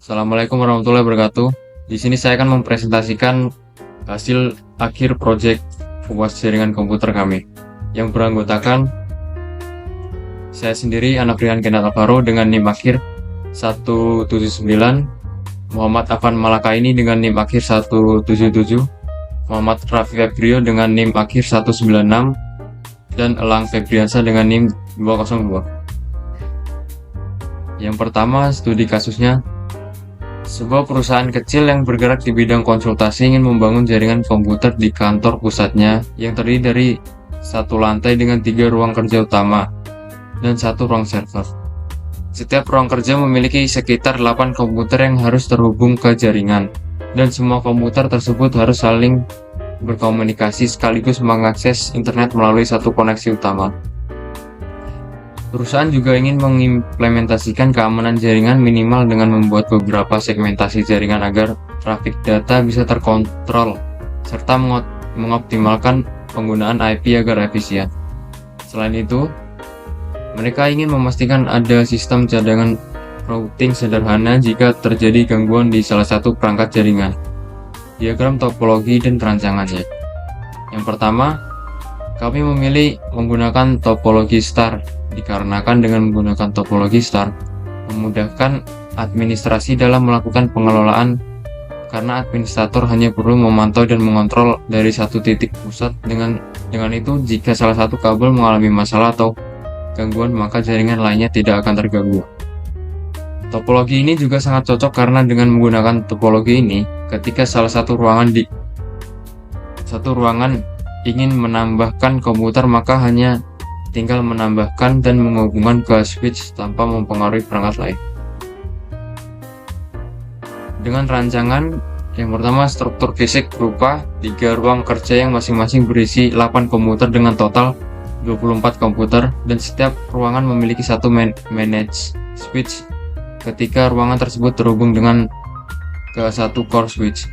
Assalamualaikum warahmatullahi wabarakatuh. Di sini saya akan mempresentasikan hasil akhir proyek UAS jaringan komputer kami yang beranggotakan saya sendiri, Anaprian Kenat Alvaro dengan NIM akhir 179, Muhammad Afan Malakaini dengan NIM akhir 177, Muhammad Raffi Febrio dengan NIM akhir 196, dan Elang Febriansa dengan NIM 202. Yang pertama, studi kasusnya. Sebuah perusahaan kecil yang bergerak di bidang konsultasi ingin membangun jaringan komputer di kantor pusatnya yang terdiri dari satu lantai dengan 3 ruang kerja utama dan 1 ruang server. Setiap ruang kerja memiliki sekitar 8 komputer yang harus terhubung ke jaringan, dan semua komputer tersebut harus saling berkomunikasi sekaligus mengakses internet melalui satu koneksi utama. Perusahaan juga ingin mengimplementasikan keamanan jaringan minimal dengan membuat beberapa segmentasi jaringan agar trafik data bisa terkontrol, serta mengoptimalkan penggunaan IP agar efisien. Selain itu, mereka ingin memastikan ada sistem cadangan routing sederhana jika terjadi gangguan di salah satu perangkat jaringan. Diagram topologi dan rancangannya. Yang pertama, kami memilih menggunakan topologi star dikarenakan dengan menggunakan topologi star memudahkan administrasi dalam melakukan pengelolaan karena administrator hanya perlu memantau dan mengontrol dari satu titik pusat. Dengan itu, jika salah satu kabel mengalami masalah atau gangguan, maka jaringan lainnya tidak akan terganggu. Topologi ini juga sangat cocok karena dengan menggunakan topologi ini, ketika salah satu ruangan ingin menambahkan komputer, maka hanya tinggal menambahkan dan menghubungkan ke switch tanpa mempengaruhi perangkat lain. Dengan rancangan, yang pertama, struktur fisik berupa 3 ruang kerja yang masing-masing berisi 8 komputer dengan total 24 komputer, dan setiap ruangan memiliki satu manage switch ketika ruangan tersebut terhubung dengan ke satu core switch.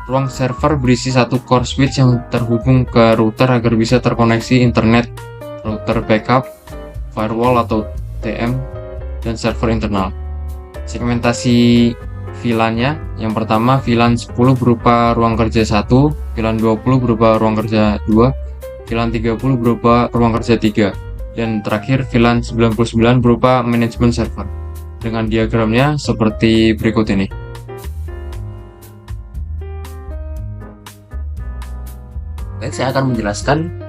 Ruang server berisi satu core switch yang terhubung ke router agar bisa terkoneksi internet, router backup, firewall atau TM, dan server internal. Segmentasi VLAN-nya, yang pertama VLAN 10 berupa ruang kerja 1, VLAN 20 berupa ruang kerja 2, VLAN 30 berupa ruang kerja 3, dan terakhir VLAN 99 berupa manajemen server. Dengan diagramnya seperti berikut ini. Baik, saya akan menjelaskan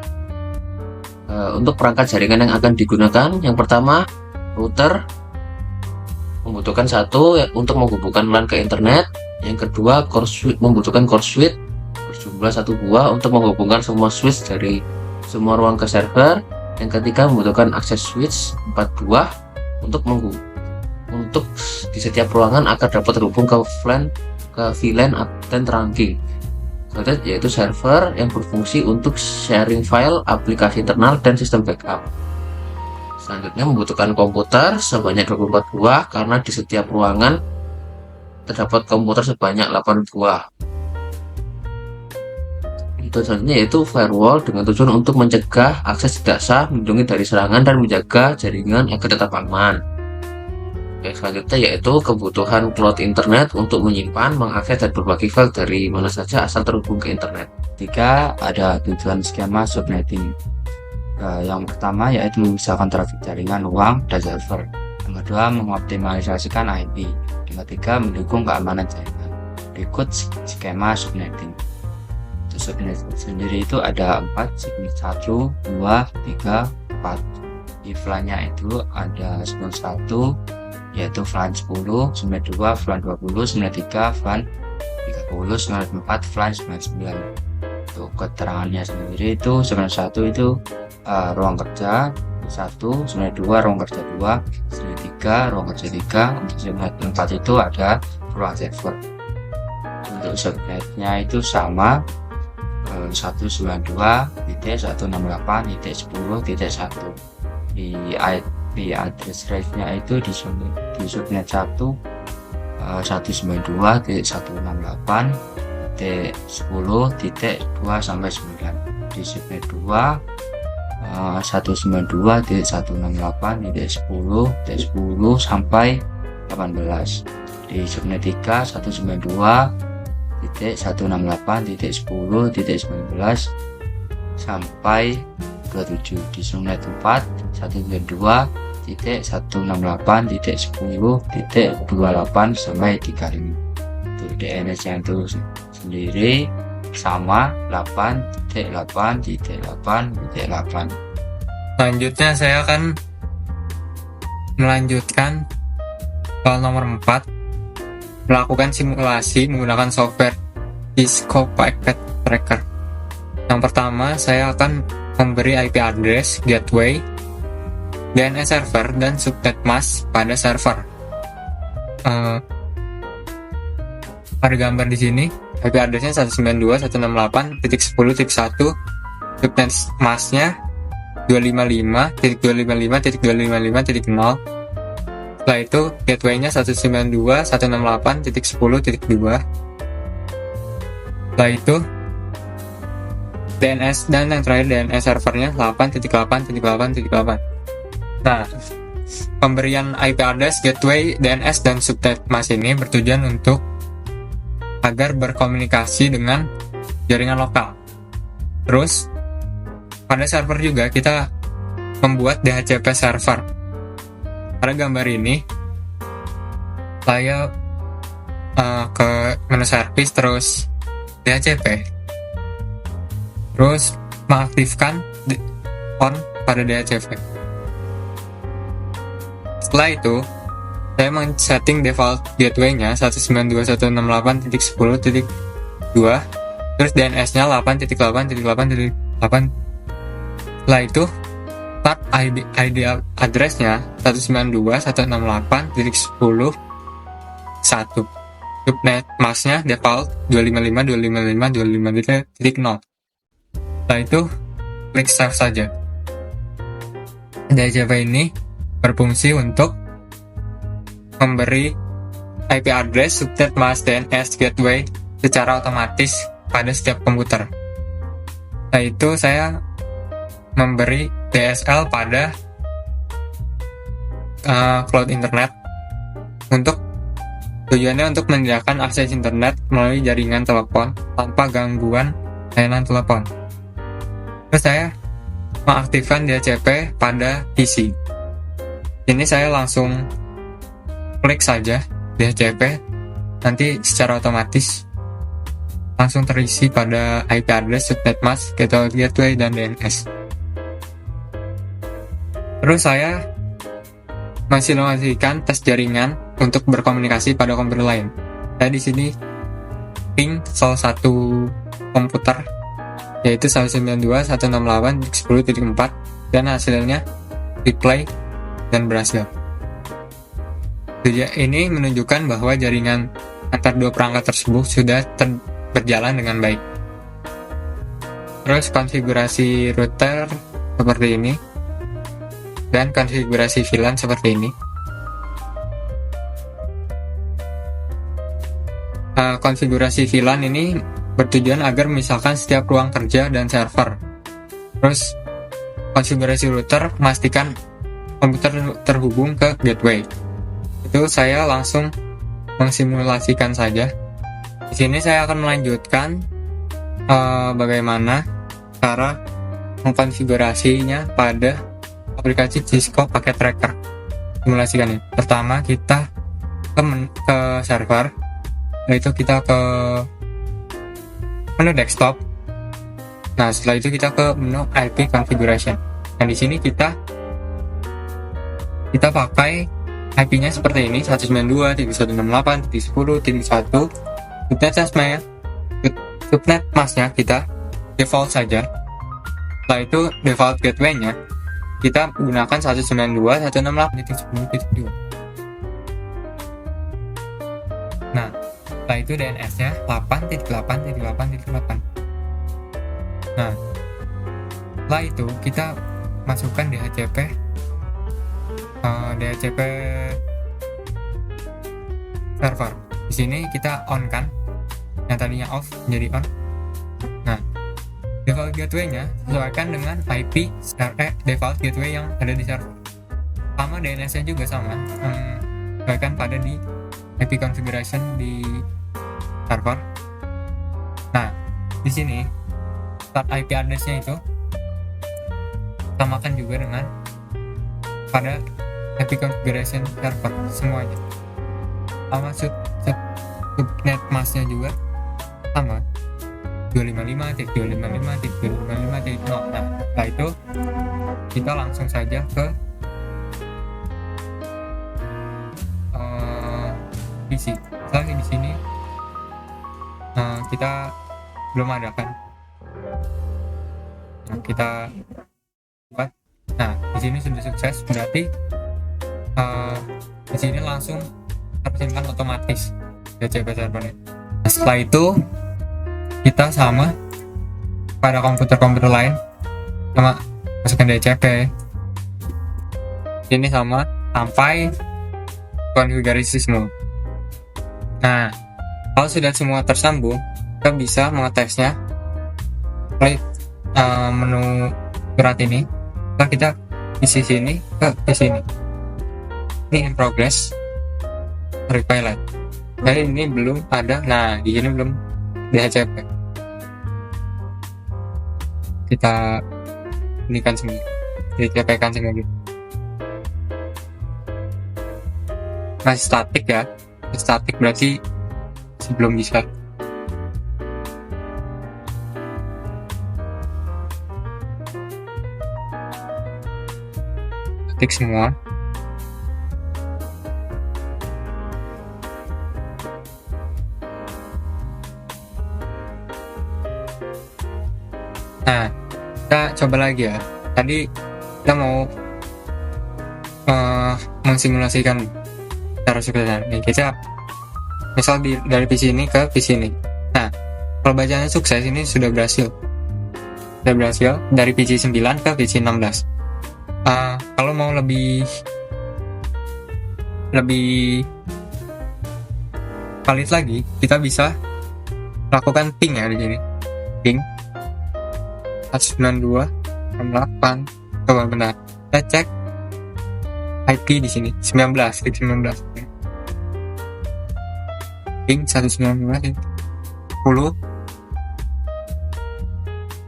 untuk perangkat jaringan yang akan digunakan. Yang pertama, router membutuhkan satu untuk menghubungkan LAN ke internet. Yang kedua, core switch membutuhkan core switch berjumlah 1 buah untuk menghubungkan semua switch dari semua ruang ke server. Yang ketiga, membutuhkan akses switch 4 buah untuk di setiap ruangan agar dapat terhubung ke VLAN dan trunking, yaitu server yang berfungsi untuk sharing file, aplikasi internal, dan sistem backup. Selanjutnya, membutuhkan komputer sebanyak 24 buah karena di setiap ruangan terdapat komputer sebanyak 8 buah. Itu selanjutnya yaitu firewall dengan tujuan untuk mencegah akses tidak sah, melindungi dari serangan, dan menjaga jaringan agar tetap aman. Yang selanjutnya yaitu kebutuhan cloud internet untuk menyimpan, mengakses, dan berbagi file dari mana saja asal terhubung ke internet. Ketiga, ada tujuan skema subnetting. Yang pertama yaitu memisahkan trafik jaringan, ruang, dan server. Yang kedua, mengoptimalisasikan IP. Yang ketiga, mendukung keamanan jaringan. Berikut skema subnetting. Untuk subnet sendiri itu ada 4, segmen 1, 2, 3, 4. Di VLAN-nya itu ada segmen 1 yaitu VLAN 10, segmen 2 VLAN 20, segmen 3 VLAN 30, segmen 4 VLAN 99. Untuk keterangannya sendiri itu segmen 1 itu ruang kerja 1, segmen 2 ruang kerja 2, segmen 3 ruang kerja 3, untuk segmen 4 itu ada ruang server. Untuk subnetnya itu sama 192.168.10.1. Di address range-nya itu di subnet 1 192.168.10.2-9. Di subnet 2 192.168.10.10 sampai 18. Di subnet 3 192.168.10.19 sampai 27. Di subnet 4 192.168.10.28 sampai 35. Untuk DNS yang itu sendiri sama 8.8.8.8. Selanjutnya saya akan melanjutkan soal nomor 4, melakukan simulasi menggunakan software Cisco Packet Tracker. Yang pertama, saya akan memberi IP address, gateway, DNS server, dan subnet mask pada server. Pada gambar di sini, IP address-nya 192.168.10.1, subnet mask-nya 255.255.255.0. Setelah itu gateway-nya 192.168.10.2. Setelah itu DNS, dan yang terakhir DNS servernya 8.8.8.8. Nah, pemberian IP address, gateway, DNS, dan subnet mask ini bertujuan untuk agar berkomunikasi dengan jaringan lokal. Terus pada server juga kita membuat DHCP server. Pada gambar ini saya ke menu service, terus DHCP, terus mengaktifkan on pada DHCP. Setelah itu saya men-setting default gateway-nya 192.168.10.2, terus DNS-nya 8.8.8.8. Setelah itu start ID address-nya 192.168.10.1. Subnet mask-nya default 255.255.255.0. Setelah itu klik save saja. DHCP ini berfungsi untuk memberi IP address, subnet mask, DNS, gateway secara otomatis pada setiap komputer. Setelah itu saya memberi DSL pada cloud internet untuk tujuannya untuk menyediakan akses internet melalui jaringan telepon tanpa gangguan layanan telepon. Terus saya mengaktifkan DHCP pada PC. Ini saya langsung klik saja DHCP, nanti secara otomatis langsung terisi pada IP address, subnet mask, gateway, dan DNS. Terus saya memsimulasikan tes jaringan untuk berkomunikasi pada komputer lain. Saya di sini ping salah satu komputer, yaitu 192.168.10.4, dan hasilnya replay dan berhasil. Ini menunjukkan bahwa jaringan antar dua perangkat tersebut sudah berjalan dengan baik. Terus konfigurasi router seperti ini, dan konfigurasi VLAN seperti ini. Konfigurasi VLAN ini bertujuan agar misalkan setiap ruang kerja dan server. Terus konfigurasi router memastikan komputer terhubung ke gateway. Itu saya langsung mensimulasikan saja. Di sini saya akan melanjutkan bagaimana cara mengkonfigurasinya pada aplikasi Cisco Packet Tracker. Simulasikannya. Pertama kita ke server, yaitu kita ke menu desktop. Nah, setelah itu kita ke menu IP configuration. Nah, di sini kita pakai IP-nya seperti ini, 192.168.10.1. Subnet mask-nya kita default saja. Setelah itu default gateway-nya kita gunakan 192.168.10.2. Nah, setelah itu DNS-nya 8.8.8.8. Nah, setelah itu kita masukkan DHCP server. Di sini kita on kan, yang tadinya off menjadi on. Nah, default gateway-nya sesuaikan dengan IP default gateway yang ada di server. Sama DNS-nya juga sama. bahkan pada di IP configuration di server. Nah, di sini start IP address-nya itu samakan juga dengan pada IP configuration server semuanya. Sama subnet masknya juga sama 255.255.255.0. Nah, setelah itu kita langsung saja ke PC. Misalnya di sini kita belum ada kan. Nah, kita buat. Nah, di sini sudah sukses, berarti di sini langsung tersimpan otomatis DCP servernya. Nah, setelah itu kita sama pada komputer-komputer lain sama masukkan DCP. Ini sama sampai konfigurasi semua. Nah, kalau sudah semua tersambung, kita bisa mengetesnya. Klik menu surat ini, lalu kita isi sini ke sini. Ini in progress, reply light. Jadi ini belum ada. Nah, di sini belum DHCP. Kita inikan sendiri, DHCP kan sendiri. Masih statik ya. Statik berarti sebelum bisa. Statik semua. Nah, kita coba lagi ya. Tadi kita mau mensimulasikan cara suksesnya. Nih, kita misal dari PC ini ke PC ini. Nah, kalau bacanya sukses ini sudah berhasil. Sudah berhasil dari PC 9 ke PC 16. Kalau mau lebih valid lagi, kita bisa lakukan ping ya di sini. Ping 192.8. Coba benar. Kita cek IP di sini 19, klik 19. Ping 192.10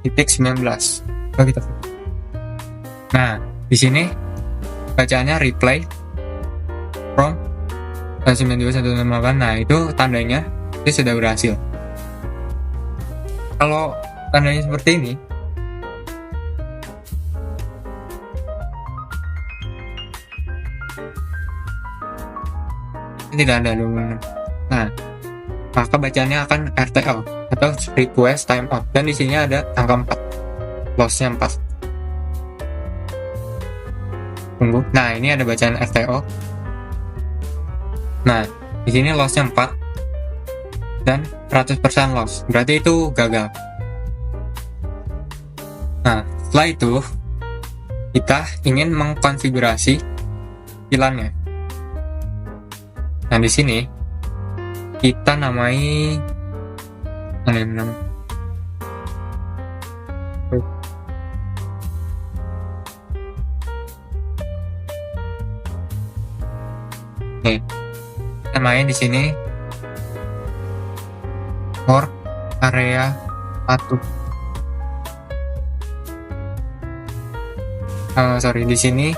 titik 19. Coba kita. Nah, di sini bacaannya reply from 192.168. Nah, itu tandanya itu sudah berhasil. Kalau tandanya seperti ini, tidak ada dulu. Nah, maka bacanya akan RTL atau request timeout, dan di sini ada angka 4, lossnya 4. Tunggu. Nah, ini ada bacaan RTO. Nah, di sini lossnya 4 dan 100% loss, berarti itu gagal. Nah, setelah itu kita ingin mengkonfigurasi VLAN-nya. Nah, di sini kita namai nama. Nih, namanya di sini for area 1. Di sini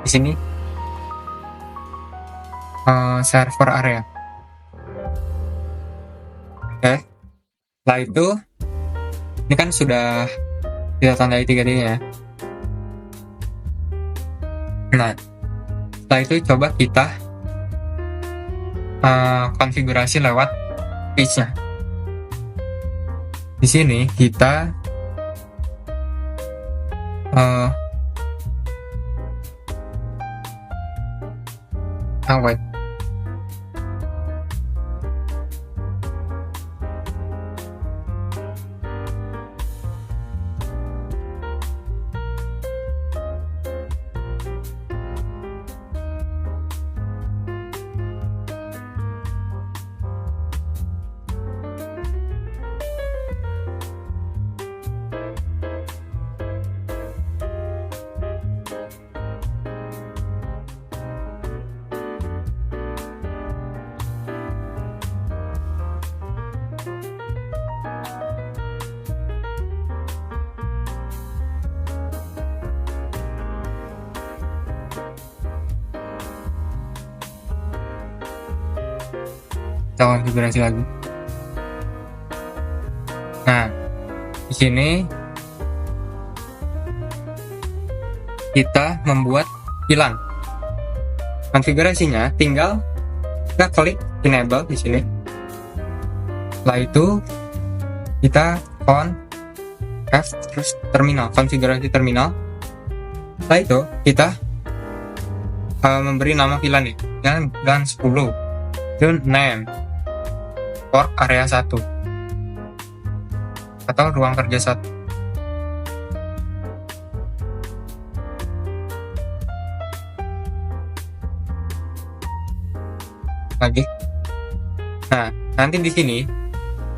di sini server area. Oke. Setelah itu ini kan sudah kita tandai 3D-nya. Nah, setelah itu coba kita konfigurasi lewat page-nya. Di sini kita wait. kita konfigurasi lagi. Nah, di sini kita membuat VLAN. Konfigurasinya tinggal kita klik enable di sini. Setelah itu kita on F terus terminal, konfigurasi terminal. Setelah itu kita memberi nama VLAN ini dan 10 itu name port area 1 atau ruang kerja 1. Lagi. Nah, nanti di sini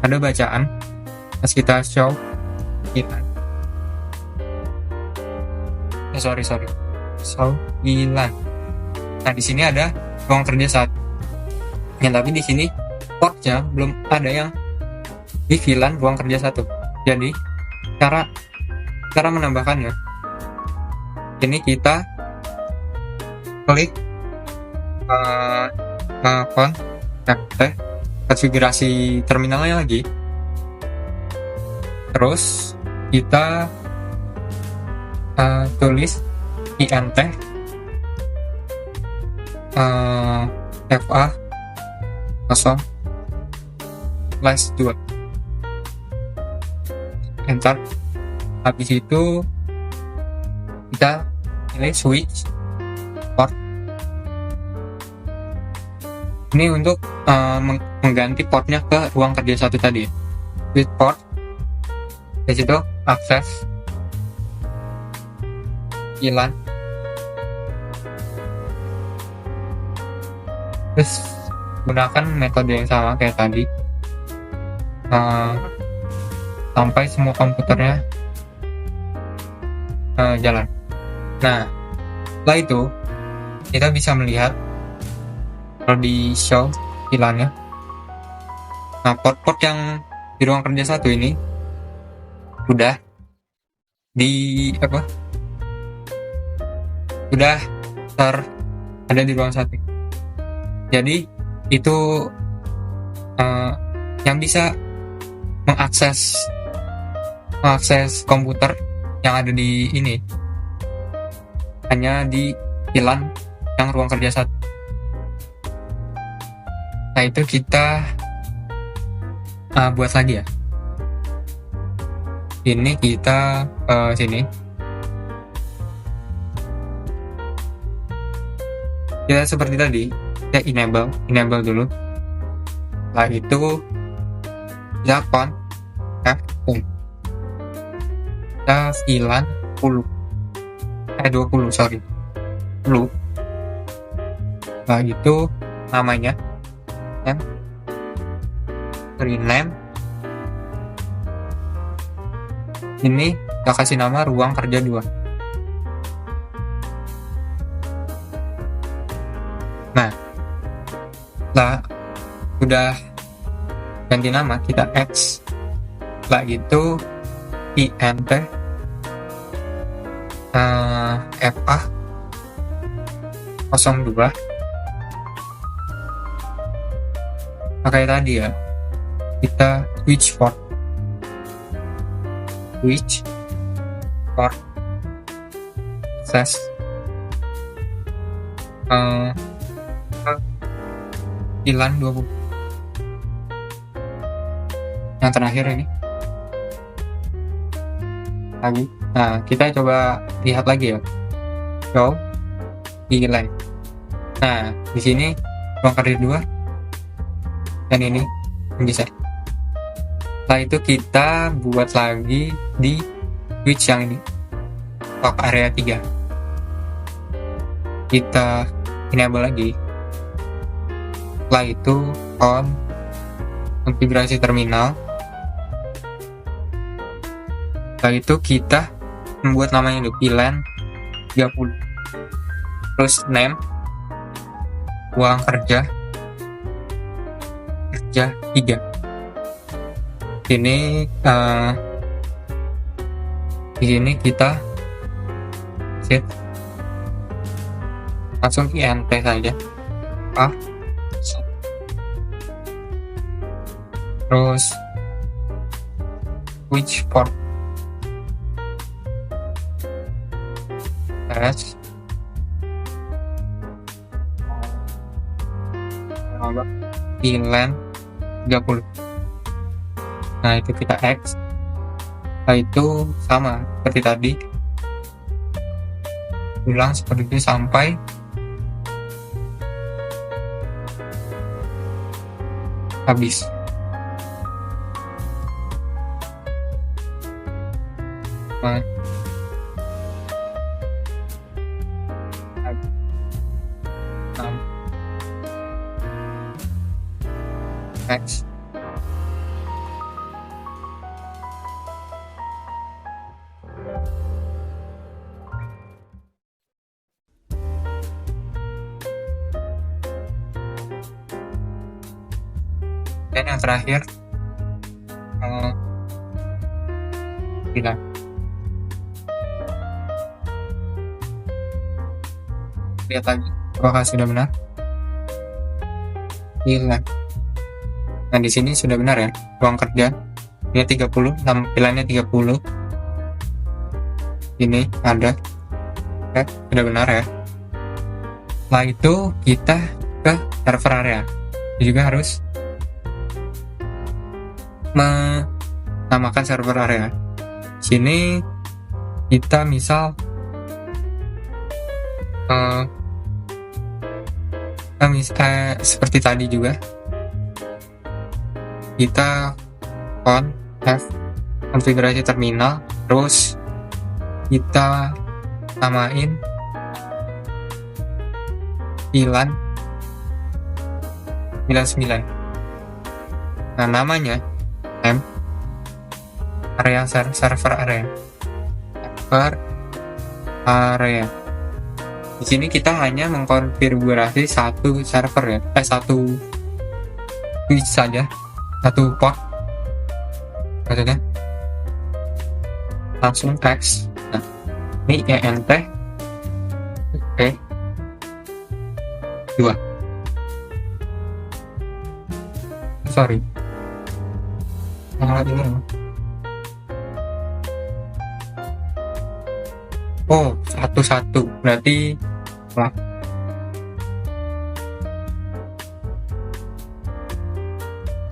ada bacaan pas kita show VLAN. Show VLAN. Nah, di sini ada ruang kerja 1. Ya, tapi di sini portnya belum ada yang di VLAN ruang kerja 1. Jadi, cara menambahkannya ini kita klik konfigurasi terminalnya lagi, terus kita tulis int fa 0/2 enter. Habis itu kita pilih switch port. Ini untuk mengganti portnya ke ruang kerja 1 tadi. Switch port. Di situ akses VLAN. Terus gunakan metode yang sama kayak tadi sampai semua komputernya jalan. Nah, setelah itu kita bisa melihat kalau di show VLAN-nya. Nah, port-port yang di ruang kerja 1 ini udah ada di ruang 1. Jadi itu yang bisa mengakses komputer yang ada di ini hanya di VLAN yang ruang kerja 1. Nah, itu kita buat lagi ya. Ini kita sini. Ya seperti tadi, kita enable dulu. Setelah itu kita on F kita VLAN 20 sorry 10. Nah, itu namanya rename. Ini kita kasih nama ruang kerja 2. Nah, udah ganti nama, kita X. Setelah itu int fa 02. Pakai tadi ya, kita switch port access VLAN 20 yang terakhir ini lagi. Nah, kita coba lihat lagi ya, show VLAN. Nah, di sini ruang kerja 2 dan ini bisa. Setelah itu kita buat lagi di switch yang ini, top area 3. Kita enable lagi. Setelah itu on konfigurasi terminal. Setelah itu kita membuat namanya dulu VLAN 30. Terus name ruang kerja 3. Ini di sini kita set langsung int saja. terus which port S di LAN 30. Nah, itu kita X. Nah, itu sama seperti tadi, ulang seperti itu sampai habis. Nah, X. Dan yang terakhir bilang lihat lagi apakah sudah benar. Hilang. Nah, di sini sudah benar ya, ruang kerja ini 30, tampilannya 30. Ini ada, ya, sudah benar ya. Setelah itu kita ke server area. Ini juga harus menamakan server area. Sini kita misal seperti tadi juga, kita on F konfigurasi terminal, terus kita namain VLAN 99. Nah, namanya area server area. Di sini kita hanya mengkonfigurasi satu server ya, satu switch saja, satu port. Maksudnya langsung X. Nah, ini ENT P 2. Sorry. Ini. Oh, satu-satu. Berarti wah.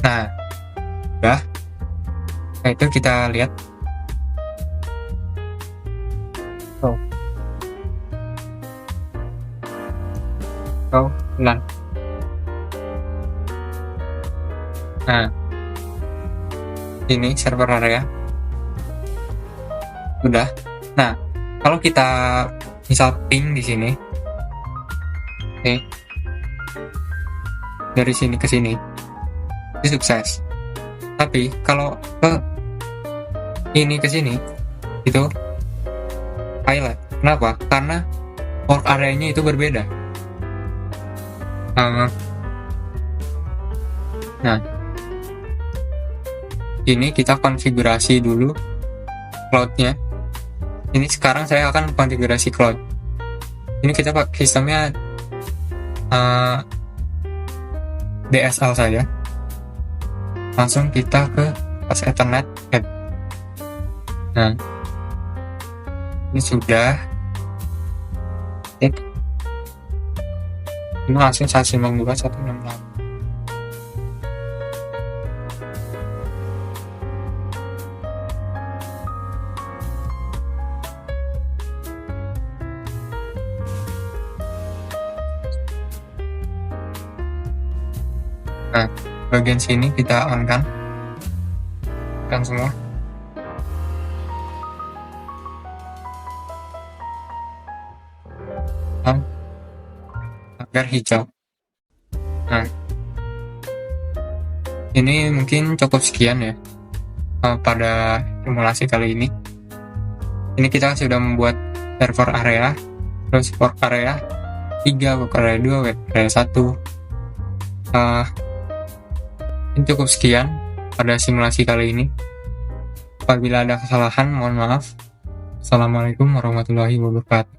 Nah, udah. Nah, itu kita lihat. Oh. Oh, nah. Nah, ini server area. Udah. Nah, kalau kita misal ping di sini, oke, dari sini ke sini, itu sukses. Tapi kalau ke ini ke sini, itu highlight. Kenapa? Karena port area-nya itu berbeda. Nah, ini kita konfigurasi dulu cloud-nya. Ini sekarang saya akan konfigurasi cloud. Ini kita pakai sistemnya DSL saja. Langsung kita ke pas Ethernet add. Nah, ini sudah. Ini langsung 192.168. Nah, bagian sini kita on kan semua. Agar hijau. Nah, ini mungkin cukup sekian ya pada simulasi kali ini. Ini kita sudah membuat server area, terus port area 3, web area 2, web area 1. Ini cukup sekian pada simulasi kali ini. Apabila ada kesalahan, mohon maaf. Assalamualaikum warahmatullahi wabarakatuh.